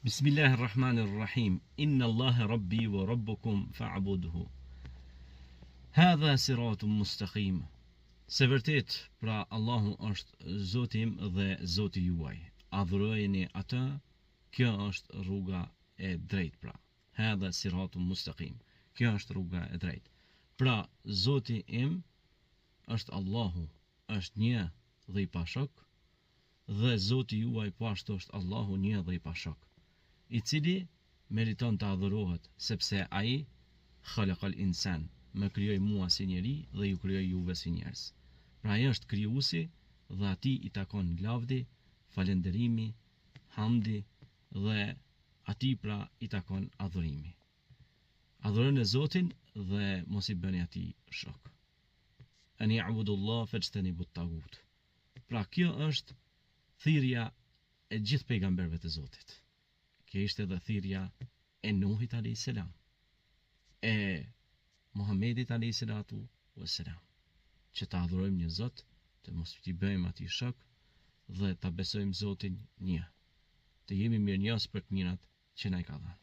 Bismillahirrahmanirrahim. Inna Allaha rabbi wa rabbukum fa'budhu. Hadha siratun mustaqim. Se vërtet, pra Allahu është Zoti im dhe Zoti juaj. Adhurojeni atë, kjo është rruga e drejtë pra. Hadha siratun mustaqim. Kjo është rruga e drejtë. Pra Zoti im është Allahu, është një dhe i pashok, dhe Zoti juaj po ashtu është Allahu një dhe i pashok, i cili meriton të adhurohet, sepse ai khalaqal insan, më krijoi mua si njeri dhe ju krijoi juve si njerëz. Pra ai është krijuesi dhe atij i takon lavdi, falënderimi, hamdi dhe atij pra i takon adhurimi. Adhuroni Zotin dhe mos i bëni atij shok. Ani abudullah fajtanibut tagut. Pra kjo është thirrja e gjithë pejgamberëve të Zotit. Kjo ishte edhe thirrja e Nuhit alayhis salam, e Muhamedit alayhis salatu wassalam, që ta adhurojmë një Zot, të mos i bëjmë atij shok dhe ta besojmë Zotin një, të jemi mirënjohës për të mirat që na i ka dhënë.